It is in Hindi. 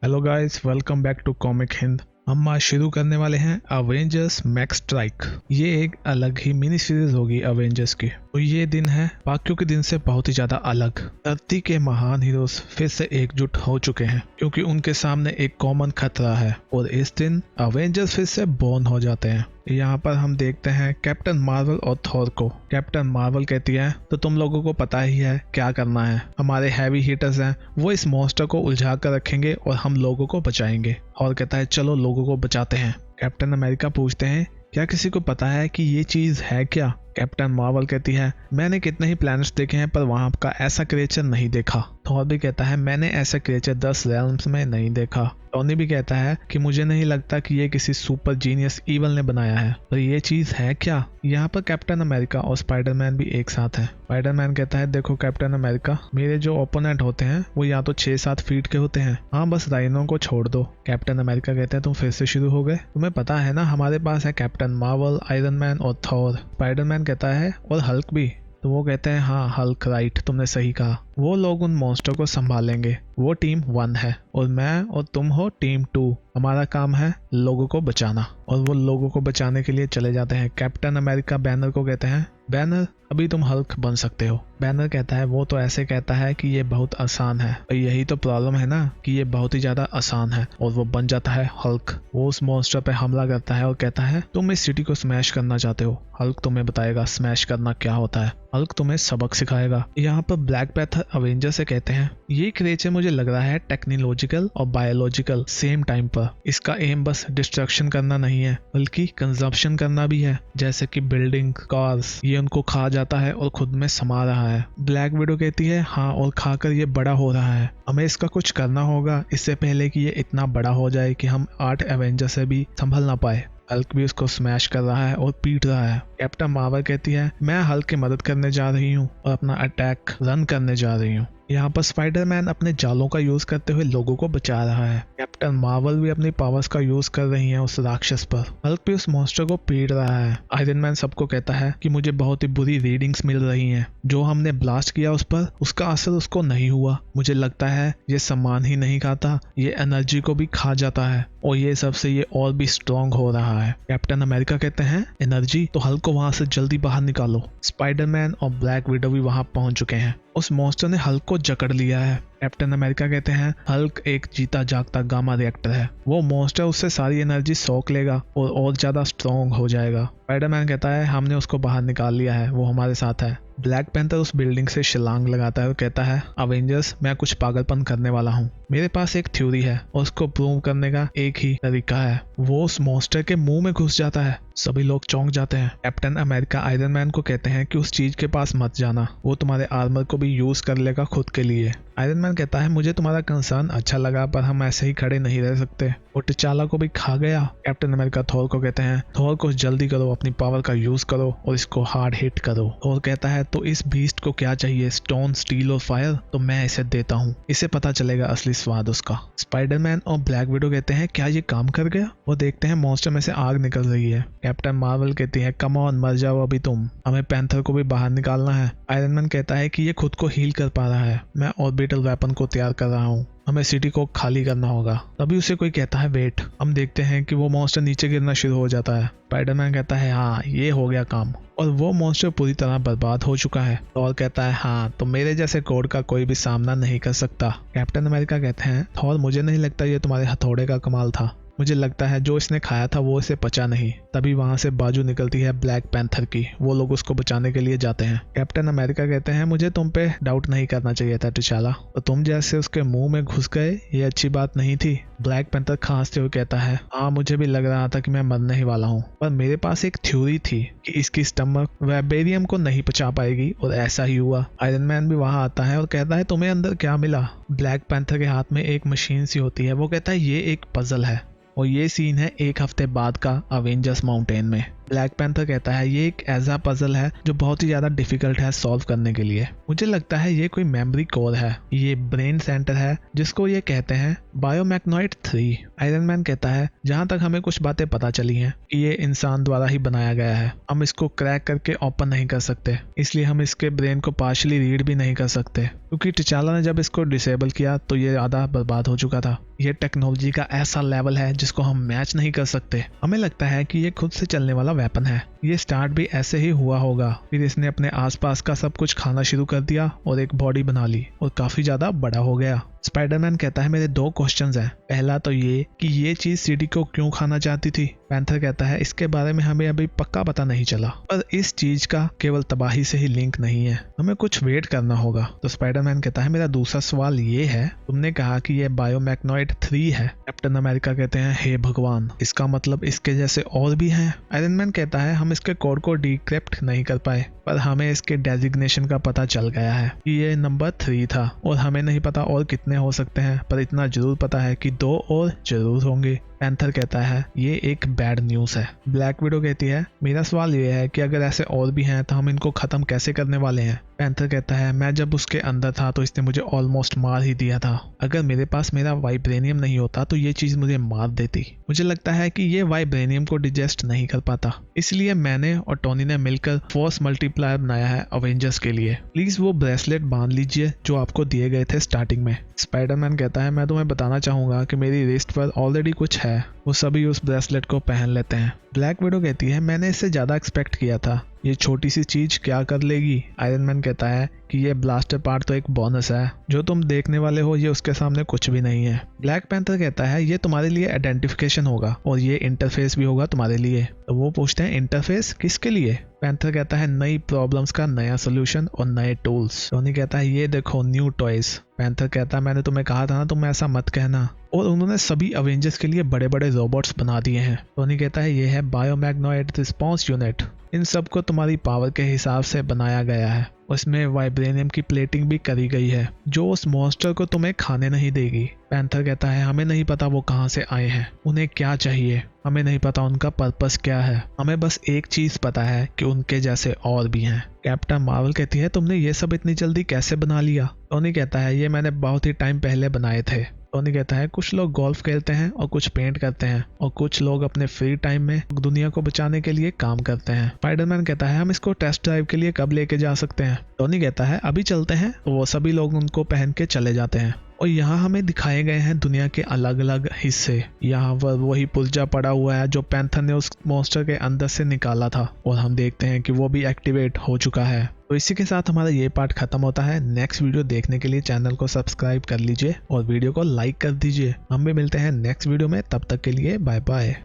Hello guys, welcome back to comic Hind. हम आज शुरू करने वाले हैं अवेंजर्स मैक्स स्ट्राइक। ये एक अलग ही मिनी सीरीज होगी अवेंजर्स की। तो ये दिन है बाकियों के दिन से बहुत ही ज्यादा अलग। धरती के महान हीरोज फिर से एकजुट हो चुके हैं क्योंकि उनके सामने एक कॉमन खतरा है और इस दिन अवेंजर्स फिर से बॉर्न हो जाते हैं। यहाँ पर हम देखते हैं कैप्टन मार्वल और थॉर को। कैप्टन मार्वल कहती है तो तुम लोगों को पता ही है क्या करना है। हमारे हैवी हीटर्स हैं, वो इस मॉन्स्टर को उलझा कर रखेंगे और हम लोगों को बचाएंगे। और कहता है चलो लोगों को बचाते हैं। कैप्टन अमेरिका पूछते हैं क्या किसी को पता है कि ये चीज है क्या। कैप्टन मार्वल कहती है मैंने कितने ही प्लैनेट्स देखे हैं पर वहां का ऐसा क्रिएचर नहीं देखा। थॉर भी कहता है मैंने ऐसा क्रिएचर 10 रेल्म्स में नहीं देखा। टोनी भी कहता है कि मुझे नहीं लगता कि ये किसी सुपर जीनियस ईवल ने बनाया है। तो ये चीज है क्या। यहाँ पर कैप्टन अमेरिका और स्पाइडरमैन भी एक साथ हैं। स्पाइडरमैन कहता है देखो कैप्टन अमेरिका, मेरे जो ओपोनेंट होते हैं वो या तो 6-7 फीट के होते हैं, हाँ बस राइनो को छोड़ दो। कैप्टन अमेरिका कहते हैं तुम फिर से शुरू हो गए, तुम्हें पता है ना हमारे पास है कैप्टन मार्वल, आयरन मैन और थॉर। स्पाइडरमैन कहता है और हल्क भी। तो वो कहते हैं हाँ हल्क, राइट, तुमने सही कहा। वो लोग उन मॉन्स्टर को संभालेंगे। वो टीम 1 है और मैं और तुम हो टीम 2। हमारा काम है लोगों को बचाना। और वो लोगों को बचाने के लिए चले जाते हैं। कैप्टन अमेरिका बैनर को कहते हैं बैनर अभी तुम हल्क बन सकते हो। बैनर कहता है वो तो ऐसे कहता है कि ये बहुत आसान है, और यही तो प्रॉब्लम है ना कि ये बहुत ही ज्यादा आसान है। और वो बन जाता है हल्क। वो उस मॉन्स्टर पे हमला करता है और कहता है तुम इस सिटी को स्मैश करना चाहते हो, हल्क तुम्हें बताएगा स्मैश करना क्या होता है, हल्क तुम्हें सबक सिखाएगा। यहाँ पर ब्लैक पैंथर अवेंजर से कहते हैं ये क्रिएचर मुझे लग रहा है टेक्नोलॉजिकल और बायोलॉजिकल सेम टाइम पर। इसका एम बस डिस्ट्रक्शन करना नहीं है बल्कि कंजप्शन करना भी है, जैसे कि बिल्डिंग, कार्स, ये उनको खा जाता है और खुद में समा रहा है। ब्लैक विडो कहती है हाँ और खाकर ये बड़ा हो रहा है, हमें इसका कुछ करना होगा इससे पहले कि ये इतना बड़ा हो जाए कि हम 8 एवेंजर से भी संभल ना पाए। हल्क भी उसको स्मैश कर रहा है और पीट रहा है। कैप्टन मार्वल कहती है मैं हल्क की मदद करने जा रही हूँ और अपना अटैक रन करने जा रही हूँ। यहाँ पर स्पाइडरमैन अपने जालों का यूज करते हुए लोगों को बचा रहा है। कैप्टन मार्वल भी अपनी पावर्स का यूज कर रही है उस राक्षस पर। हल्क भी उस मॉन्स्टर को पीट रहा है। आयरन मैन सबको कहता है कि मुझे बहुत ही बुरी रीडिंग्स मिल रही हैं। जो हमने ब्लास्ट किया उस पर उसका असर उसको नहीं हुआ। मुझे लगता है ये सामान ही नहीं खाता, ये एनर्जी को भी खा जाता है और ये सबसे ये और भी स्ट्रॉन्ग हो रहा है। कैप्टन अमेरिका कहते हैं एनर्जी, तो हल्क को वहां से जल्दी बाहर निकालो। स्पाइडरमैन और ब्लैक विडो भी वहां पहुंच चुके हैं। उस मॉन्स्टर ने हल्क को जकड़ लिया है। कैप्टन अमेरिका कहते हैं हल्क एक जीता जागता गामा रिएक्टर है, वो मॉन्स्टर उससे सारी एनर्जी सोख लेगा और ज्यादा स्ट्रॉन्ग हो जाएगा। स्पाइडरमैन कहता है हमने उसको बाहर निकाल लिया है, वो हमारे साथ है। ब्लैक पैंथर उस बिल्डिंग से छलांग लगाता है और कहता है अवेंजर्स मैं कुछ पागलपन करने वाला हूँ। मेरे पास एक थ्योरी है और उसको प्रूव करने का एक ही तरीका है। वो उस मॉन्स्टर के मुंह में घुस जाता है। सभी लोग चौंक जाते हैं। कैप्टन अमेरिका आयरन मैन को कहते हैं कि उस चीज के पास मत जाना, वो तुम्हारे आर्मर को भी यूज कर लेगा खुद के लिए। आयरन मैन कहता है मुझे तुम्हारा कंसर्न अच्छा लगा पर हम ऐसे ही खड़े नहीं रह सकते। वो टिचाला को भी खा गया। कैप्टन अमेरिका थॉर को कहते हैं थॉर को जल्दी करो, अपनी पावर का यूज करो और इसको हार्ड हिट करो। थॉर कहता है तो इस बीस्ट को क्या चाहिए, स्टोन, स्टील और फायर, तो मैं इसे देता हूँ, इसे पता चलेगा असली स्वाद उसका। स्पाइडरमैन और ब्लैक विडो कहते हैं क्या ये काम कर गया। वो देखते हैं मॉन्स्टर में से आग निकल रही है। कैप्टन मार्वल कहती है कम ऑन मर जाओ अभी तुम, हमें पैंथर को भी बाहर निकालना है। आयरन मैन कहता है कि ये खुद को हील कर पा रहा है, मैं ऑर्बिटल वेपन को तैयार कर रहा हूँ, हमें सिटी को खाली करना होगा। तभी उसे कोई कहता है वेट। हम देखते हैं कि वो मॉन्स्टर नीचे गिरना शुरू हो जाता है। स्पाइडरमैन कहता है हाँ ये हो गया काम, और वो मॉन्स्टर पूरी तरह बर्बाद हो चुका है। थॉर कहता है हाँ तो मेरे जैसे कोड का कोई भी सामना नहीं कर सकता। कैप्टन अमेरिका कहते हैं थॉर मुझे नहीं लगता ये तुम्हारे हथौड़े का कमाल था, मुझे लगता है जो इसने खाया था वो इसे पचा नहीं। तभी वहां से बाजू निकलती है ब्लैक पैंथर की। वो लोग उसको बचाने के लिए जाते हैं। कैप्टन अमेरिका कहते हैं मुझे तुम पे डाउट नहीं करना चाहिए था टिचाला, तो तुम जैसे उसके मुंह में घुस गए ये अच्छी बात नहीं थी। ब्लैक पैंथर खांसते हुए कहता है हाँ मुझे भी लग रहा था कि मैं मरने ही वाला हूँ, पर मेरे पास एक थ्योरी थी कि इसकी स्टमक वाइबेरियम को नहीं पचा पाएगी, और ऐसा ही हुआ। आयरन मैन भी वहां आता है और कहता है तुम्हें अंदर क्या मिला। ब्लैक पैंथर के हाथ में एक मशीन सी होती है। वो कहता है ये एक पजल है। और ये सीन है एक हफ्ते बाद का अवेंजर्स माउंटेन में। ब्लैक पैंथर कहता है ये एक ऐसा पजल है जो बहुत ही ज्यादा डिफिकल्ट है सॉल्व करने के लिए। मुझे लगता है ये कोई मेमोरी कोर है, ये ब्रेन सेंटर है जिसको ये कहते हैं बायोमैग्नॉइड 3। आयरन मैन कहता है जहां तक हमें कुछ बातें पता चली हैं कि ये इंसान द्वारा ही बनाया गया है, हम इसको क्रैक करके ओपन नहीं कर सकते, इसलिए हम इसके ब्रेन को पार्शली रीड भी नहीं कर सकते, क्योंकि टिचाला ने जब इसको डिसेबल किया तो ये आधा बर्बाद हो चुका था। ये टेक्नोलॉजी का ऐसा लेवल है जिसको हम मैच नहीं कर सकते। हमें लगता है कि ये खुद से चलने वाला वेपन है। ये स्टार्ट भी ऐसे ही हुआ होगा, फिर इसने अपने आसपास का सब कुछ खाना शुरू कर दिया और एक बॉडी बना ली और काफी ज्यादा बड़ा हो गया। स्पाइडरमैन कहता है मेरे 2 क्वेश्चंस हैं। पहला तो ये कि ये चीज सीडी को क्यों खाना चाहती थी। पैंथर कहता है इसके बारे में हमें अभी पक्का पता नहीं चला, पर इस चीज का केवल तबाही से ही लिंक नहीं है, हमें कुछ वेट करना होगा। तो स्पाइडरमैन कहता है मेरा दूसरा सवाल ये है, तुमने कहा कि ये बायोमैग्नॉइड 3 है। कैप्टन अमेरिका कहते हैं हे भगवान, इसका मतलब इसके जैसे और भी हैं। आयरन मैन कहता है हम इसके कोड को डिक्रिप्ट नहीं कर पाए, पर हमें इसके डेजिग्नेशन का पता चल गया है कि ये नंबर 3 था, और हमें नहीं पता और कितने हो सकते हैं, पर इतना जरूर पता है कि 2 और जरूर होंगे। पैंथर कहता है ये एक बैड न्यूज है। ब्लैक विडो कहती है मेरा सवाल ये है कि अगर ऐसे और भी हैं तो हम इनको खत्म कैसे करने वाले हैं। पैंथर कहता है मैं जब उसके अंदर था तो इसने मुझे ऑलमोस्ट मार ही दिया था। अगर मेरे पास मेरा वाइब्रेनियम नहीं होता तो ये चीज मुझे मार देती। मुझे लगता है कि ये वाइब्रेनियम को डिजेस्ट नहीं कर पाता, इसलिए मैंने और टोनी ने मिलकर फोर्स मल्टीप्लायर बनाया है अवेंजर्स के लिए। प्लीज वो ब्रेसलेट बांध लीजिए जो आपको दिए गए थे स्टार्टिंग में। स्पाइडरमैन कहता है मैं तुम्हें बताना चाहूंगा कि मेरी रिस्ट पर ऑलरेडी कुछ है। वो सभी उस ब्रेसलेट को पहन लेते हैं। ब्लैक विडो कहती है मैंने इससे ज्यादा एक्सपेक्ट किया था, ये छोटी सी चीज क्या कर लेगी। आयरन मैन कहता है कि ये ब्लास्टर पार्ट तो एक बोनस है, जो तुम देखने वाले हो ये उसके सामने कुछ भी नहीं है। ब्लैक पैंथर कहता है ये तुम्हारे लिए आइडेंटिफिकेशन होगा और ये इंटरफेस भी होगा तुम्हारे लिए। तो वो पूछते हैं इंटरफेस किसके लिए। पैंथर कहता है नई प्रॉब्लम्स का नया सोल्यूशन और नए टूल्स। टोनी कहता है ये देखो न्यू टॉयज। पैंथर कहता है मैंने तुम्हें कहा था ना तुम ऐसा मत कहना। और उन्होंने सभी अवेंजर्स के लिए बड़े बड़े रोबोट्स बना दिए हैं। टोनी कहता है ये है बायोमैग्नॉइड रिस्पॉन्स यूनिट, इन सबको तुम्हारी पावर के हिसाब से बनाया गया है। उसमें वाइब्रेनियम की प्लेटिंग भी करी गई है जो उस मॉन्स्टर को तुम्हें खाने नहीं देगी। पैंथर कहता है हमें नहीं पता वो कहां से आए हैं, उन्हें क्या चाहिए, हमें नहीं पता उनका पर्पस क्या है, हमें बस एक चीज पता है कि उनके जैसे और भी हैं। कैप्टन मार्वल कहती है तुमने ये सब इतनी जल्दी कैसे बना लिया। टोनी कहता है ये मैंने बहुत ही टाइम पहले बनाए थे। टोनी कहता है कुछ लोग गोल्फ खेलते हैं और कुछ पेंट करते हैं और कुछ लोग अपने फ्री टाइम में दुनिया को बचाने के लिए काम करते हैं। स्पाइडरमैन कहता है हम इसको टेस्ट ड्राइव के लिए कब लेके जा सकते हैं। टोनी कहता है अभी चलते हैं। तो वो सभी लोग उनको पहन के चले जाते हैं और यहाँ हमें दिखाए गए हैं दुनिया के अलग अलग हिस्से। यहाँ पर वही पुर्जा पड़ा हुआ है जो पैंथर ने उस मॉन्स्टर के अंदर से निकाला था और हम देखते हैं कि वो भी एक्टिवेट हो चुका है। तो इसी के साथ हमारा ये पार्ट खत्म होता है। नेक्स्ट वीडियो देखने के लिए चैनल को सब्सक्राइब कर लीजिए और वीडियो को लाइक कर दीजिए। हम भी मिलते हैं नेक्स्ट वीडियो में, तब तक के लिए बाय बाय।